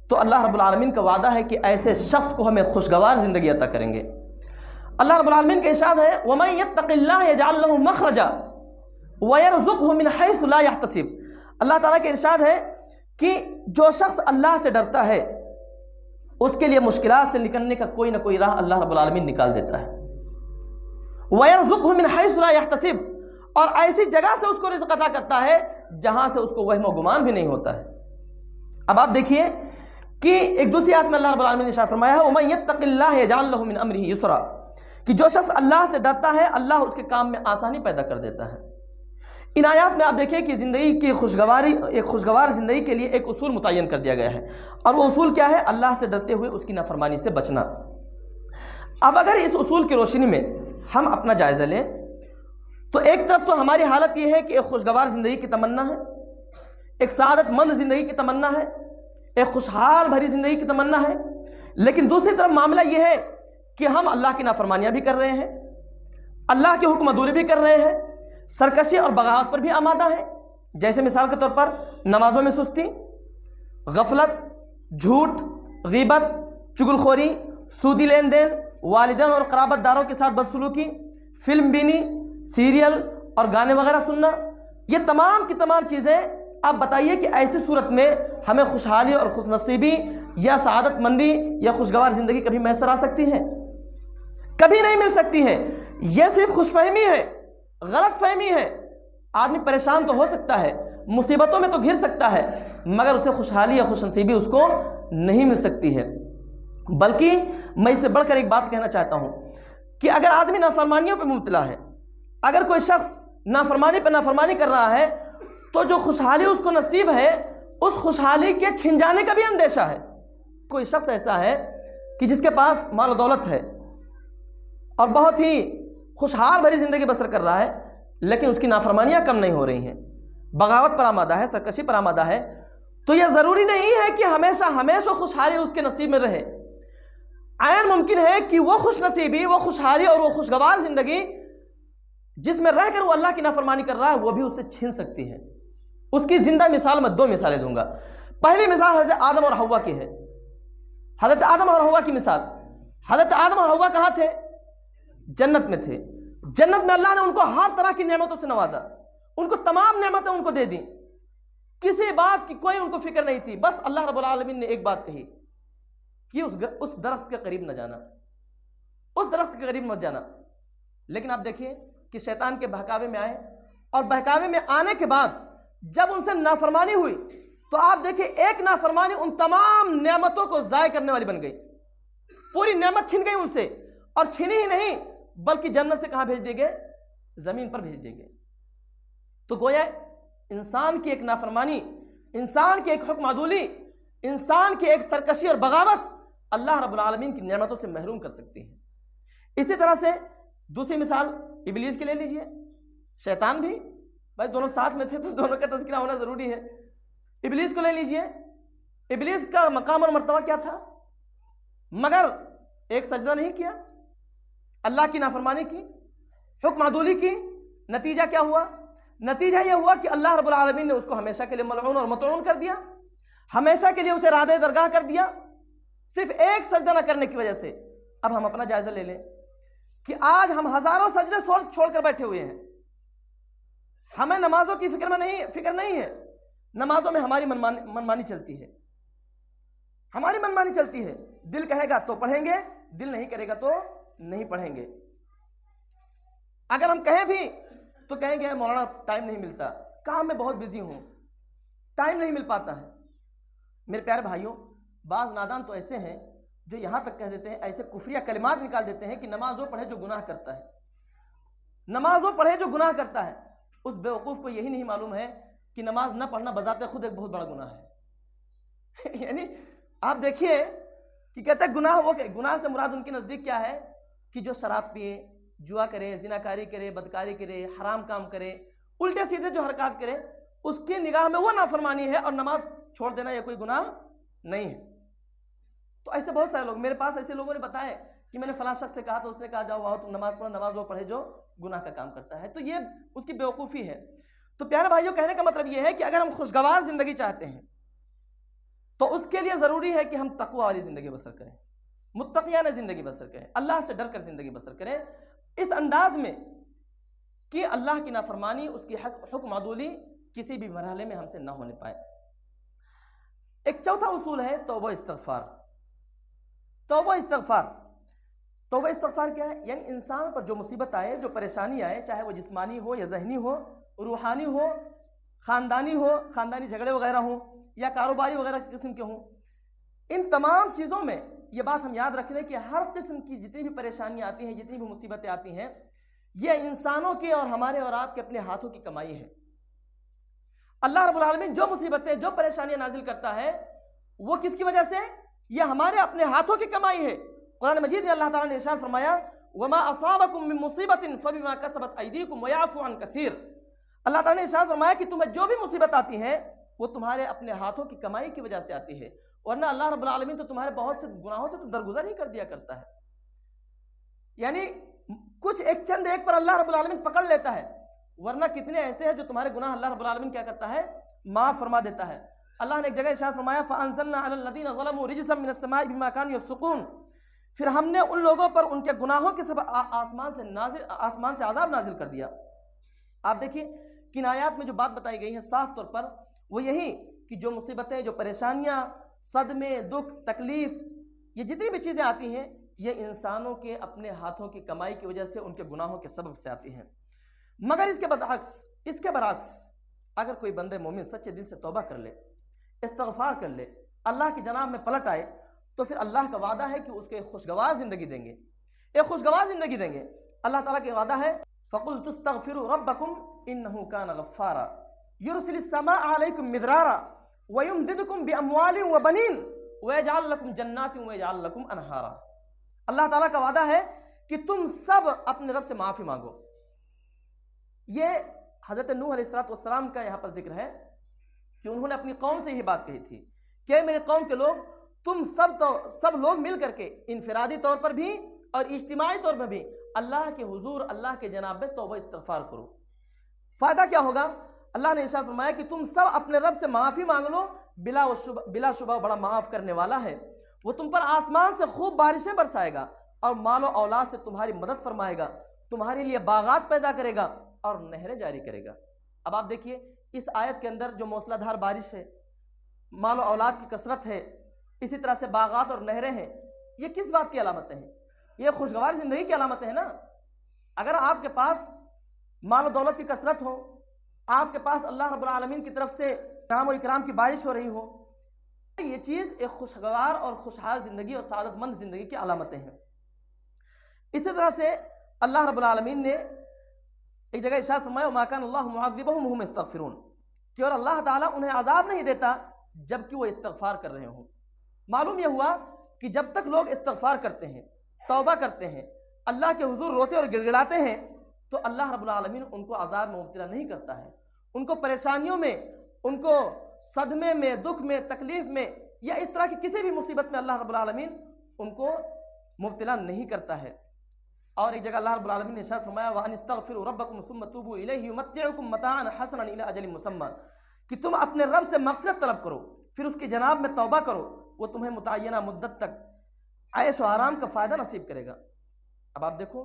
تو اللہ رب العالمین کا وعدہ ہے کہ ایسے شخص کو ہمیں خوشگوار زندگی عطا کریں گے۔ اللہ رب العالمین کا ارشاد ہے وَمَن يَتَّقِ اللَّهَ يَجْعَل لَّهُ مَخْرَجًا وَيَرْزُقْهُ مِنْ حَيْثُ لَا يَحْتَسِبُ۔ اللہ تعالیٰ کا ارشاد ہے کہ جو شخص اللہ سے ڈرتا ہے اس کے لیے مشکلات سے نکلنے کا کوئی نہ کوئی راہ اللہ رب العالمین نکال دیتا ہے۔ وَيَرْزُقْهُ مِنْ حَيْثُ لَا يَحْتَسِبُ، اور ایسی جگہ سے اس کو رزق عطا کرتا ہے جہاں سے اس کو وہم و گمان بھی نہیں ہوتا ہے۔ اب آپ دیکھیے کہ ایک دوسری آیت میں اللہ رب العالمین نے ارشاد فرمایا ہے وَمَن يَتَّقِ اللَّهَ يَجْعَل لَّهُ مِنْ أَمْرِهِ يُسْرًا، کہ جو شخص اللہ سے ڈرتا ہے اللہ اس کے کام میں آسانی پیدا کر دیتا ہے۔ ان آیات میں آپ دیکھیں کہ زندگی کی خوشگوار زندگی کے لیے ایک اصول متعین کر دیا گیا ہے، اور وہ اصول کیا ہے؟ اللہ سے ڈرتے ہوئے اس کی نافرمانی سے بچنا۔ اب اگر اس اصول کی روشنی میں ہم اپنا جائزہ لیں تو ایک طرف تو ہماری حالت یہ ہے کہ ایک خوشگوار زندگی کی تمنا ہے، ایک سعادت مند زندگی کی تمنا ہے، ایک خوشحال بھری زندگی کی تمنا ہے، لیکن دوسری طرف معاملہ یہ ہے کہ ہم اللہ کی نافرمانیاں بھی کر رہے ہیں، اللہ کے حکم عدولی بھی کر رہے ہیں، سرکشی اور بغاوت پر بھی آمادہ ہیں۔ جیسے مثال کے طور پر نمازوں میں سستی، غفلت، جھوٹ، غیبت، چغل خوری، سودی لین دین، والدین اور قرابت داروں کے ساتھ بدسلوکی، فلم بینی، سیریل اور گانے وغیرہ سننا، یہ تمام کی تمام چیزیں آپ بتائیے کہ ایسی صورت میں ہمیں خوشحالی اور خوش نصیبی یا سعادت مندی یا خوشگوار زندگی کبھی میسر آ سکتی ہے؟ کبھی نہیں مل سکتی ہے۔ یہ صرف خوش فہمی ہے، غلط فہمی ہے۔ آدمی پریشان تو ہو سکتا ہے، مصیبتوں میں تو گھر سکتا ہے، مگر اسے خوشحالی یا خوش نصیبی اس کو نہیں مل سکتی ہے۔ بلکہ میں اس سے بڑھ کر ایک بات کہنا چاہتا ہوں کہ اگر آدمی نافرمانیوں پہ مبتلا ہے، اگر کوئی شخص نافرمانی پہ نافرمانی کر رہا ہے، تو جو خوشحالی اس کو نصیب ہے اس خوشحالی کے چھن جانے کا بھی اندیشہ ہے۔ کوئی شخص ایسا ہے کہ جس کے پاس مال و دولت ہے اور بہت ہی خوشحال بھری زندگی بسر کر رہا ہے، لیکن اس کی نافرمانیاں کم نہیں ہو رہی ہیں، بغاوت پر آمادہ ہے، سرکشی پر آمادہ ہے، تو یہ ضروری نہیں ہے کہ ہمیشہ خوشحالی اس کے نصیب میں رہے۔ عین ممکن ہے کہ وہ خوش نصیبی، وہ خوشحالی اور وہ خوشگوار زندگی جس میں رہ کر وہ اللہ کی نافرمانی کر رہا ہے وہ بھی اس سے چھن سکتی ہے۔ اس کی زندہ مثال میں 2 مثالیں دوں گا۔ پہلی مثال حضرت آدم اور حوا کی ہے۔ حضرت آدم اور حوا کی مثال، حضرت آدم اور حوا کہاں تھے؟ جنت میں تھے۔ جنت میں اللہ نے ان کو ہر طرح کی نعمتوں سے نوازا، ان کو تمام نعمتیں ان کو دے دیں، کسی بات کی کوئی ان کو فکر نہیں تھی۔ بس اللہ رب العالمین نے ایک بات کہی کہ اس درخت کے قریب نہ جانا، اس درخت کے قریب مت جانا۔ لیکن آپ دیکھیے کہ شیطان کے بہکاوے میں آئے، اور بہکاوے میں آنے کے بعد جب ان سے نافرمانی ہوئی تو آپ دیکھیں ایک نافرمانی ان تمام نعمتوں کو ضائع کرنے والی بن گئی۔ پوری نعمت چھن گئی ان سے، اور چھنی ہی نہیں بلکہ جنت سے کہاں بھیج دیے گئے؟ زمین پر بھیج دیے گئے۔ تو گویا انسان کی ایک نافرمانی، انسان کی ایک حکم عدولی، انسان کی ایک سرکشی اور بغاوت اللہ رب العالمین کی نعمتوں سے محروم کر سکتی ہے۔ اسی طرح سے دوسری مثال ابلیس کے لے لیجئے، شیطان بھی، بھائی دونوں ساتھ میں تھے تو دونوں کا تذکرہ ہونا ضروری ہے۔ ابلیس کو لے لیجئے، ابلیس کا مقام اور مرتبہ کیا تھا؟ مگر ایک سجدہ نہیں کیا، اللہ کی نافرمانی کی، حکم عدولی کی، نتیجہ کیا ہوا؟ نتیجہ یہ ہوا کہ اللہ رب العالمین نے اس کو ہمیشہ کے لیے ملعون اور مطعون کر دیا، ہمیشہ کے لیے اسے راد درگاہ کر دیا، صرف ایک سجدہ نہ کرنے کی وجہ سے۔ اب ہم اپنا جائزہ لے لیں کہ آج ہم ہزاروں سجدے چھوڑ کر بیٹھے ہوئے ہیں، ہمیں نمازوں کی فکر نہیں ہے، نمازوں میں ہماری منمانی چلتی ہے، ہماری منمانی چلتی ہے، دل کہے گا تو پڑھیں گے، دل نہیں کرے گا تو نہیں پڑھیں گے۔ اگر ہم کہیں بھی تو کہیں گے مولانا ٹائم نہیں ملتا، کام میں بہت بزی ہوں، ٹائم نہیں مل پاتا ہے۔ میرے پیارے بھائیوں، بعض نادان تو ایسے ہیں جو یہاں تک کہہ دیتے ہیں، ایسے کفریہ کلمات نکال دیتے ہیں کہ نماز وہ پڑھے جو گناہ کرتا ہے، نماز وہ پڑھے جو گناہ کرتا ہے۔ اس بیوقوف کو یہی نہیں معلوم ہے کہ نماز نہ پڑھنا بذات خود ایک بہت بڑا گناہ ہے۔ یعنی آپ دیکھیے کہ کہتے ہیں گناہ وہ کہ گناہ سے مراد ان کے نزدیک کیا ہے کہ جو شراب پیے، جوا کرے، زناکاری کرے، بدکاری کرے، حرام کام کرے، الٹے سیدھے جو حرکات کرے، اس کی نگاہ میں وہ نافرمانی ہے، اور نماز چھوڑ دینا یہ کوئی گناہ نہیں ہے۔ تو ایسے بہت سارے لوگ، میرے پاس ایسے لوگوں نے بتایا کہ میں نے فلاں شخص سے کہا تو اس نے کہا جاؤ آؤ تم نماز پڑھو، نماز وہ پڑھے جو گناہ کا کام کرتا ہے، تو یہ اس کی بیوقوفی ہے۔ تو پیارے بھائیوں، کہنے کا مطلب یہ ہے کہ اگر ہم خوشگوار زندگی چاہتے ہیں تو اس کے لیے ضروری ہے کہ ہم تقوی والی زندگی بسر کریں، متقیانہ زندگی بسر کریں، اللہ سے ڈر کر زندگی بسر کریں، اس انداز میں کہ اللہ کی نافرمانی، اس کی حکم عدولی کسی بھی مرحلے میں ہم سے نہ ہونے پائے۔ ایک چوتھا اصول ہے توبہ استغفار۔ توبہ استغفار، توبہ استغفار کیا ہے؟ یعنی انسان پر جو مصیبت آئے، جو پریشانی آئے، چاہے وہ جسمانی ہو یا ذہنی ہو، روحانی ہو، خاندانی جھگڑے وغیرہ ہوں یا کاروباری وغیرہ قسم کے ہوں، ان تمام چیزوں میں یہ بات ہم یاد رکھ لیں کہ ہر قسم کی جتنی بھی پریشانیاں آتی ہیں، جتنی بھی مصیبتیں آتی ہیں، یہ انسانوں کے اور ہمارے اور آپ کے اپنے ہاتھوں کی کمائی ہے۔ اللہ رب العالمین جو مصیبتیں، جو پریشانیاں نازل کرتا ہے، وہ کس کی وجہ سے؟ یہ ہمارے اپنے ہاتھوں کی کمائی ہے۔ قرآن مجید میں اللہ تعالیٰ نے ارشاد فرمایا وَمَا أَصَابَكُم مِّن مُّصِيبَةٍ فَبِمَا كَسَبَتْ أَيْدِيكُمْ وَيَعْفُو عَن كَثِيرٍ۔ اللہ تعالیٰ نے ارشاد فرمایا کہ تمہیں جو بھی مصیبت آتی ہے وہ تمہارے اپنے ہاتھوں کی کمائی کی وجہ سے آتی ہے، ورنہ اللہ رب العالمین تو تمہارے بہت سے گناہوں سے تو درگزر ہی کر دیا کرتا ہے۔ یعنی کچھ چند ایک پر اللہ رب العالمین پکڑ لیتا ہے، ورنہ کتنے ایسے ہیں جو تمہارے گناہ اللہ رب العالمین کیا کرتا ہے؟ معاف فرما دیتا ہے۔ اللہ نے ایک جگہ ارشاد فرمایا فَأَنزَلْنَا عَلَى الَّذِينَ ظَلَمُوا رِجْزًا مِّنَ السَّمَاءِ بِمَا كَانُوا يَفْسُقُونَ، پھر ہم نے ان لوگوں پر ان کے گناہوں کے سبب آسمان سے عذاب نازل کر دیا۔ آپ دیکھیے کن آیات میں جو بات بتائی گئی ہے صاف طور پر وہ یہی کہ جو مصیبتیں، جو پریشانیاں، صدمے، دکھ، تکلیف، یہ جتنی بھی چیزیں آتی ہیں یہ انسانوں کے اپنے ہاتھوں کی کمائی کی وجہ سے، ان کے گناہوں کے سبب سے آتی ہیں۔ مگر اس کے برعکس اگر کوئی بندے مومن سچے دل سے توبہ کر لے، استغفار کر لے، اللہ کی جناب میں پلٹ آئے، تو پھر اللہ کا وعدہ ہے کہ اس کو ایک خوشگوار زندگی دیں گے، ایک خوشگوار زندگی دیں گے۔ اللہ تعالیٰ کا وعدہ ہے فَقُلْتُ اسْتَغْفِرُوا رَبَّكُمْ إِنَّهُ كَانَ غَفَّارًا يُرْسِلِ السَّمَاءَ عَلَيْكُمْ مِدْرَارًا وَيُمْدِدْكُمْ بِأَمْوَالٍ وَبَنِينَ وَيَجْعَلْ لَكُمْ جَنَّاتٍ وَيَجْعَلْ لَكُمْ أَنْهَارًا۔ اللہ تعالیٰ کا وعدہ ہے کہ تم سب اپنے رب سے معافی مانگو۔ یہ حضرت نوح علیہ السلام کا یہاں پر ذکر ہے کہ انہوں نے اپنی قوم سے یہ بات کہی تھی کہ میرے قوم کے لوگ، تم سب لوگ مل کر کے انفرادی طور پر بھی اور اجتماعی طور پر بھی اللہ کے حضور، اللہ کے جناب میں توبہ استغفار کرو۔ فائدہ کیا ہوگا؟ اللہ نے ارشاد فرمایا کہ تم سب اپنے رب سے معافی مانگ لو، بلا شبہ بڑا معاف کرنے والا ہے، وہ تم پر آسمان سے خوب بارشیں برسائے گا اور مال و اولاد سے تمہاری مدد فرمائے گا، تمہارے لیے باغات پیدا کرے گا اور نہریں جاری کرے گا۔ اب آپ دیکھیے اس آیت کے اندر جو موسلا دھار بارش ہے، مال و اولاد کی کثرت ہے، اسی طرح سے باغات اور نہریں ہیں، یہ کس بات کی علامتیں ہیں؟ یہ خوشگوار زندگی کی علامتیں ہیں نا۔ اگر آپ کے پاس مال و دولت کی کثرت ہو، آپ کے پاس اللہ رب العالمین کی طرف سے انعام و اکرام کی بارش ہو رہی ہو، یہ چیز ایک خوشگوار اور خوشحال زندگی اور سعادت مند زندگی کی علامتیں ہیں۔ اسی طرح سے اللہ رب العالمین نے ایک جگہ ارشاد فرمایا وَمَا كَانَ اللَّهُ مُعَذِّبَهُمْ وَهُمْ يَسْتَغْفِرُونَ، کہ اور اللہ تعالیٰ انہیں عذاب نہیں دیتا جب کہ وہ استغفار کر رہے ہوں۔ معلوم یہ ہوا کہ جب تک لوگ استغفار کرتے ہیں، توبہ کرتے ہیں، اللہ کے حضور روتے اور گڑ گڑاتے ہیں، تو اللہ رب العالمین ان کو عذاب میں مبتلا نہیں کرتا ہے، ان کو پریشانیوں میں، ان کو صدمے میں، دکھ میں، تکلیف میں یا اس طرح کی کسی بھی مصیبت میں اللہ رب العالمین ان کو مبتلا نہیں کرتا ہے۔ اور ایک جگہ اللہ رب العالمین نے ارشاد فرمایا وَأَنِ اسْتَغْفِرُوا رَبَّكُمْ ثُمَّ تُوبُوا إِلَيْهِ يُمَتِّعُكُمْ مَتَاعًا حَسَنًا إِلَىٰ أَجَلٍ مُّسَمًّى، کہ تم اپنے رب سے مغفرت طلب کرو، پھر اس کی جناب میں توبہ کرو، وہ تمہیں متعینہ مدت تک عیش و آرام کا فائدہ نصیب کرے گا۔ اب آپ دیکھو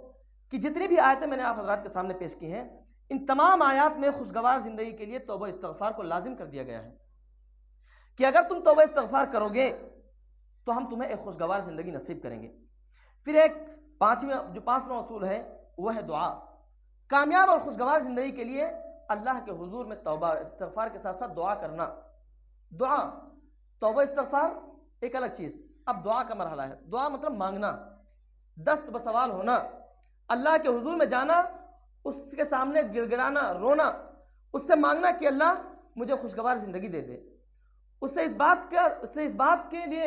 کہ جتنی بھی آیتیں میں نے آپ حضرات کے سامنے پیش کی ہیں، ان تمام آیات میں خوشگوار زندگی کے لیے توبہ استغفار کو لازم کر دیا گیا ہے کہ اگر تم توبہ استغفار کرو گے تو ہم تمہیں ایک خوشگوار زندگی نصیب کریں گے۔ پھر ایک پانچواں اصول ہے وہ ہے دعا۔ کامیاب اور خوشگوار زندگی کے لیے اللہ کے حضور میں توبہ استغفار کے ساتھ ساتھ دعا کرنا۔ دعا، توبہ استغفار ایک الگ چیز، اب دعا کا مرحلہ ہے۔ دعا مطلب مانگنا، دست بسوال ہونا، اللہ کے حضور میں جانا، اس کے سامنے گڑ گڑانا، رونا، اس سے مانگنا کہ اللہ مجھے خوشگوار زندگی دے دے، اس سے اس بات کے لیے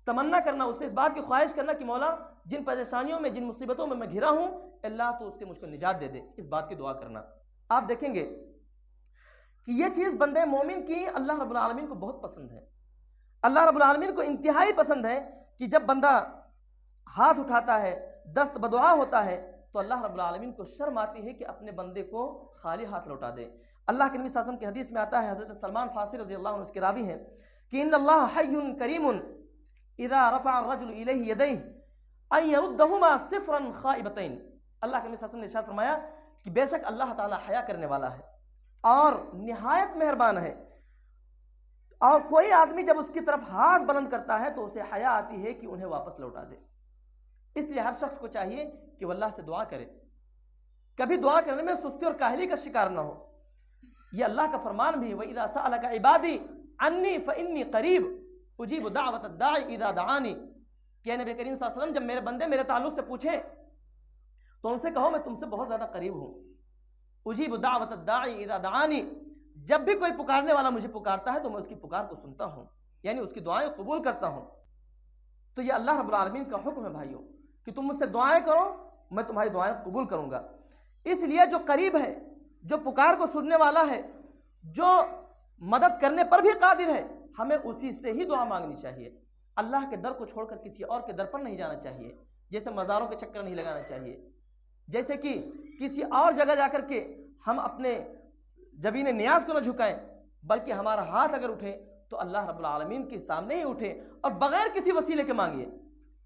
تمنا کرنا، اس سے اس بات کی خواہش کرنا کہ مولا جن پریشانیوں میں، جن مصیبتوں میں گھرا ہوں، اللہ تو اس سے مجھ کو نجات دے دے، اس بات کی دعا کرنا۔ آپ دیکھیں گے کہ یہ چیز بندے مومن کی اللہ رب العالمین کو بہت پسند ہے۔ اللہ رب العالمین کو انتہائی پسند ہے کہ جب بندہ ہاتھ اٹھاتا ہے، دست بدعا ہوتا ہے، تو اللہ رب العالمین کو شرم آتی ہے کہ اپنے بندے کو خالی ہاتھ لوٹا دے۔ اللہ کے نبی صلی اللہ علیہ وسلم کی حدیث میں آتا ہے، حضرت سلمان فارسی رضی اللہ عنہ اس کے راوی ہیں کہ ان اللہ حی کریم اذا رفع الرجل الیہ یدیہ ان یردہما صفرا خائبتین۔ اللہ کے نبی صلی اللہ علیہ وسلم نے ارشاد فرمایا کہ بے شک اللہ تعالی حیا کرنے والا ہے اور نہایت مہربان ہے، اور کوئی آدمی جب اس کی طرف ہاتھ بلند کرتا ہے تو اسے حیا آتی ہے کہ انہیں واپس لوٹا دے۔ اس لیے ہر شخص کو چاہیے کہ وہ اللہ سے دعا کرے، کبھی دعا کرنے میں سستی اور کاہلی کا شکار نہ ہو۔ یہ اللہ کا فرمان بھی ہے، وَإِذَا سَأَلَكَ عِبَادِي عَنِّي فَإِنِّي قَرِيبٌ أُجِيبُ دَعْوَةَ الدَّاعِ إِذَا دَعَانِ۔ کہ نبی کریم صلی اللہ علیہ وسلم جب میرے بندے میرے تعلق سے پوچھیں تو ان سے کہو میں تم سے بہت زیادہ قریب ہوں۔ اجیب دعوت الداعی اذا دعانی، جب بھی کوئی پکارنے والا مجھے پکارتا ہے تو میں اس کی پکار کو سنتا ہوں، یعنی اس کی دعائیں قبول کرتا ہوں۔ تو یہ اللہ رب العالمین کا حکم ہے بھائیوں کہ تم مجھ سے دعائیں کرو، میں تمہاری دعائیں قبول کروں گا۔ اس لیے جو قریب ہے، جو پکار کو سننے والا ہے، جو مدد کرنے پر بھی قادر ہے، ہمیں اسی سے ہی دعا مانگنی چاہیے۔ اللہ کے در کو چھوڑ کر کسی اور کے در پر نہیں جانا چاہیے، جیسے مزاروں کے چکر نہیں لگانا چاہیے، جیسے کہ کسی اور جگہ جا کر کے ہم اپنے جبین نیاز کو نہ جھکائیں، بلکہ ہمارا ہاتھ اگر اٹھے تو اللہ رب العالمین کے سامنے ہی اٹھے اور بغیر کسی وسیلے کے مانگیے،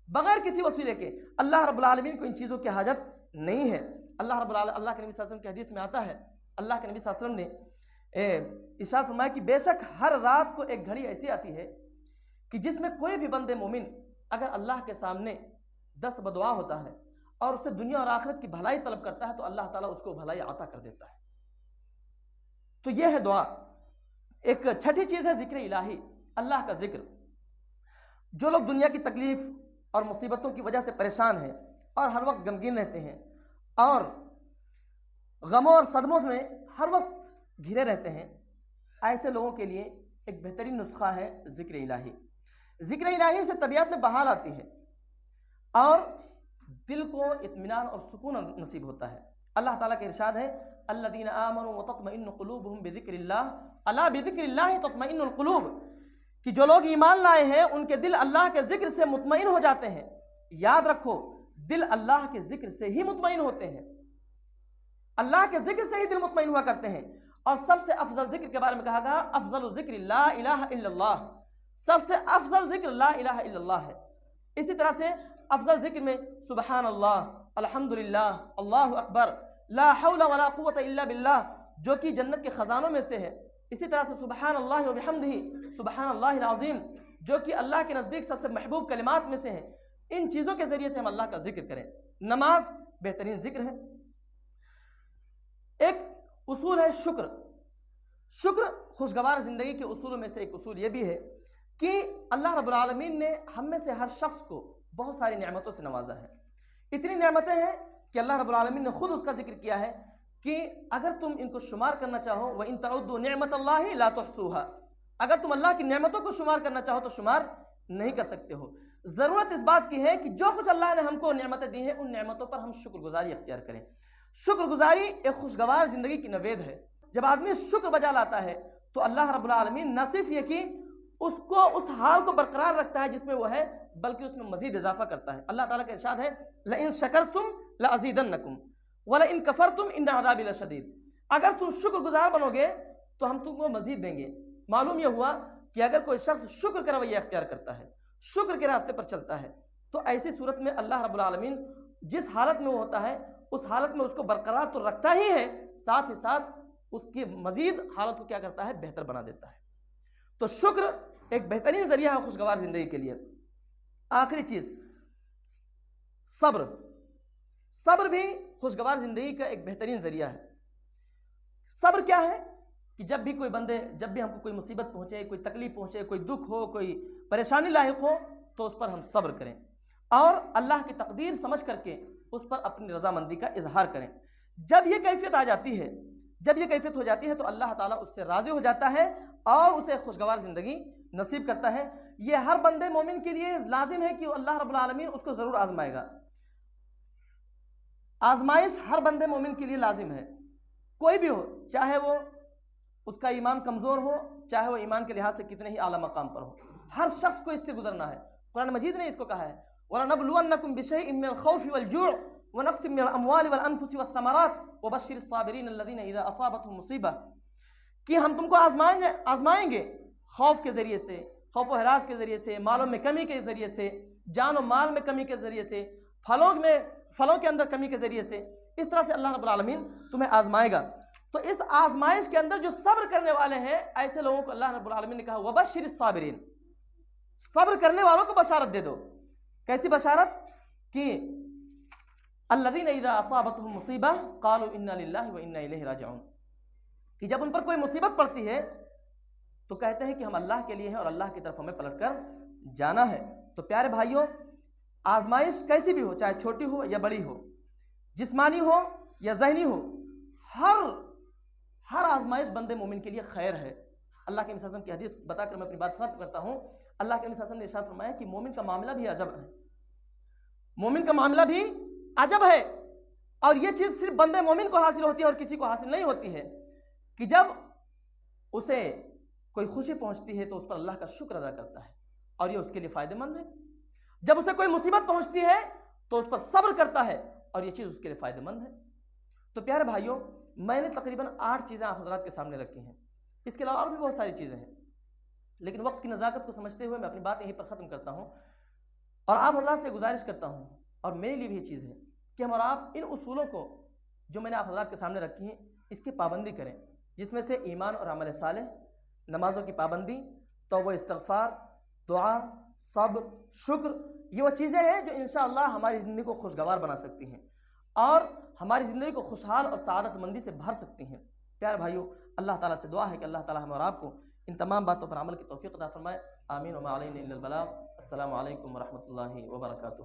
بغیر کسی وسیلے کے۔ اللہ رب العالمین کو ان چیزوں کی حاجت نہیں ہے۔ اللہ کے نبی صلی اللہ علیہ وسلم کی حدیث میں آتا ہے، اللہ کے نبی صلی اللہ علیہ وسلم نے ارشاد فرمایا کہ بے شک ہر رات کو ایک گھڑی ایسی آتی ہے کہ جس میں کوئی بھی بندے مومن اگر اللہ کے سامنے دست بدعا ہوتا ہے اور اس سے دنیا اور آخرت کی بھلائی طلب کرتا ہے تو اللہ تعالیٰ اس کو بھلائی عطا کر دیتا ہے۔ تو یہ ہے دعا۔ ایک چھٹی چیز ہے ذکر الہی، اللہ کا ذکر۔ جو لوگ دنیا کی تکلیف اور مصیبتوں کی وجہ سے پریشان ہیں اور ہر وقت غمگین رہتے ہیں اور غموں اور صدموں میں ہر وقت گھرے رہتے ہیں، ایسے لوگوں کے لیے ایک بہترین نسخہ ہے ذکر الہی۔ ذکر الہی سے طبیعت میں بہار آتی ہے اور دل کو اطمینان اور سکون نصیب ہوتا ہے۔ اللہ تعالیٰ کا ارشاد ہے، الذین آمنوا وتطمئن قلوبهم بذکر اللہ الا بذکر اللہ تطمئن القلوب، کہ جو لوگ ایمان لائے ہیں ان کے دل اللہ کے ذکر سے مطمئن ہو جاتے ہیں۔ یاد رکھو، دل اللہ کے ذکر سے ہی مطمئن ہوتے ہیں، اللہ کے ذکر سے ہی دل مطمئن ہوا کرتے ہیں۔ اور سب سے افضل ذکر کے بارے میں کہا گیا، افضل ذکر لا الہ الا اللہ، سب سے افضل ذکر لا الہ الا اللہ ہے۔ اسی طرح سے افضل ذکر میں سبحان اللہ، الحمدللہ، اللہ اکبر، لا حول ولا قوت الا باللہ، جو کہ جنت کے خزانوں میں سے ہے۔ اسی طرح سے سبحان اللہ وبحمدہ، سبحان اللہ العظیم، جو کہ اللہ کے نزدیک سب سے محبوب کلمات میں سے ہے۔ ان چیزوں کے ذریعے سے ہم اللہ کا ذکر کریں۔ نماز بہترین ذکر ہے۔ ایک اصول ہے شکر۔ شکر خوشگوار زندگی کے اصولوں میں سے ایک اصول یہ بھی ہے کہ اللہ رب العالمین نے ہم میں سے ہر شخص کو بہت ساری نعمتوں سے نوازا ہے۔ اتنی نعمتیں ہیں کہ اللہ رب العالمین نے خود اس کا ذکر کیا ہے کہ اگر تم ان کو شمار کرنا چاہو وَإِن تَعُدُّوا نِعْمَةَ اللَّهِ لَا تُحْصُوهَا، اگر تم اللہ کی نعمتوں کو شمار کرنا چاہو تو شمار نہیں کر سکتے ہو۔ ضرورت اس بات کی ہے کہ جو کچھ اللہ نے ہم کو نعمتیں دی ہیں ان نعمتوں پر ہم شکر گزاری اختیار کریں۔ شکر گزاری ایک خوشگوار زندگی کی نوید ہے۔ جب آدمی شکر بجا لاتا ہے تو اللہ رب العالمین نہ صرف یہ کہ اس کو اس حال کو برقرار رکھتا ہے جس میں وہ ہے، بلکہ اس میں مزید اضافہ کرتا ہے۔ اللہ تعالیٰ کا ارشاد ہے، لَإِن شَكَرْتُمْ لَأَزِيدَنَّكُمْ وَلَإِن كَفَرْتُمْ إِنَّ عَذَابِي لَشَدِيدٌ، اگر تم شکر گزار بنو گے تو ہم تم کو مزید دیں گے۔ معلوم یہ ہوا کہ اگر کوئی شخص شکر کا رویہ اختیار کرتا ہے، شکر کے راستے پر چلتا ہے، تو ایسی صورت میں اللہ رب العالمین جس حالت میں وہ ہوتا ہے اس حالت میں اس کو برقرار تو رکھتا ہی ہے، ساتھ ہی ساتھ اس کی مزید حالت کو کیا کرتا ہے، بہتر بنا دیتا ہے۔ تو شکر ایک بہترین ذریعہ ہے خوشگوار زندگی کے لیے۔ آخری چیز صبر۔ صبر بھی خوشگوار زندگی کا ایک بہترین ذریعہ ہے۔ صبر کیا ہے کہ جب بھی ہم کو کوئی مصیبت پہنچے، کوئی تکلیف پہنچے، کوئی دکھ ہو، کوئی پریشانی لاحق ہو تو اس پر ہم صبر کریں اور اللہ کی تقدیر سمجھ کر کے اس پر اپنی رضامندی کا اظہار کریں۔ جب یہ کیفیت آ جاتی ہے، جب یہ کیفیت ہو جاتی ہے تو اللہ تعالیٰ اس سے راضی ہو جاتا ہے اور اسے خوشگوار زندگی نصیب کرتا ہے۔ یہ ہر بندے مومن کے لیے لازم ہے کہ اللہ رب العالمین اس کو ضرور آزمائے گا۔ آزمائش ہر بندے مومن کے لیے لازم ہے، کوئی بھی ہو، چاہے وہ اس کا ایمان کمزور ہو، چاہے وہ ایمان کے لحاظ سے کتنے ہی اعلیٰ مقام پر ہو، ہر شخص کو اس سے گزرنا ہے۔ قرآن مجید نے اس کو کہا ہے وَلَنَبْلُوَنَّكُمْ بِشَيْءٍ مِّنَ الْخَوْفِ وَالْجُوعِ وَنَقْصٍ مِّنَ الْأَمْوَالِ وَالْأَنفُسِ وَالثَّمَرَاتِ وَبَشِّرِ الصَّابِرِينَ الَّذِينَ إِذَا أَصَابَتْهُم مُّصِیبَۃٌ کہ ہم تم کو آزمائیں گے خوف کے ذریعے سے، خوف و ہراس کے ذریعے سے، مالوں میں کمی کے ذریعے سے، جان و مال میں کمی کے ذریعے سے، پھلوں کے اندر کمی کے ذریعے سے، اس طرح سے اللہ رب العالمین تمہیں آزمائے گا۔ تو اس آزمائش کے اندر جو صبر کرنے والے ہیں ایسے لوگوں کو اللہ رب العالمین نے کہا وَبَشِّرِ الصَّابِرِينَ، صبر کرنے والوں کو بشارت دے دو۔ کیسی بشارت؟ کہ الذین اذا اصابتهم مصیبہ قالوا انا للہ وانا الیہ راجعون، کہ جب ان پر کوئی مصیبت پڑتی ہے تو کہتے ہیں کہ ہم اللہ کے لیے ہیں اور اللہ کی طرف ہمیں پلٹ کر جانا ہے۔ تو پیارے بھائیوں، آزمائش کیسی بھی ہو، چاہے چھوٹی ہو یا بڑی ہو، جسمانی ہو یا ذہنی ہو، ہر آزمائش بندے مومن کے لیے خیر ہے۔ اللہ کے نبی صلی اللہ علیہ وسلم کی حدیث بتا کر میں اپنی بات ختم کرتا ہوں۔ اللہ کے نبی صلی اللہ علیہ وسلم نے ارشاد فرمایا کہ مومن کا معاملہ بھی عجب ہے، مومن کا معاملہ بھی عجب ہے، اور یہ چیز صرف بندے مومن کو حاصل ہوتی ہے اور کسی کو حاصل نہیں ہوتی ہے کہ جب اسے کوئی خوشی پہنچتی ہے تو اس پر اللہ کا شکر ادا کرتا ہے اور یہ اس کے لیے فائدہ مند ہے، جب اسے کوئی مصیبت پہنچتی ہے تو اس پر صبر کرتا ہے اور یہ چیز اس کے لیے فائدہ مند ہے۔ تو پیارے بھائیوں، میں نے تقریباً 8 چیزیں آپ حضرات کے سامنے رکھی ہیں، اس کے علاوہ اور بھی بہت ساری چیزیں ہیں، لیکن وقت کی نزاکت کو سمجھتے ہوئے میں اپنی بات یہیں پر ختم کرتا ہوں اور آپ حضرات سے گزارش کرتا ہوں، اور میرے لیے بھی یہ چیز ہے کہ ہم اور آپ ان اصولوں کو جو میں نے آپ حضرات کے سامنے رکھی ہیں اس کی پابندی کریں، جس میں سے ایمان اور عمل صالح، نمازوں کی پابندی، توبہ استغفار، دعا، صبر، شکر، یہ وہ چیزیں ہیں جو انشاءاللہ ہماری زندگی کو خوشگوار بنا سکتی ہیں اور ہماری زندگی کو خوشحال اور سعادت مندی سے بھر سکتی ہیں۔ پیارے بھائیوں، اللہ تعالیٰ سے دعا ہے کہ اللہ تعالیٰ ہم اور آپ کو ان تمام باتوں پر عمل کی توفیق عطا فرمائے۔ آمین وما علینا الا البلاغ۔ السلام علیکم ورحمۃ اللہ وبرکاتہ۔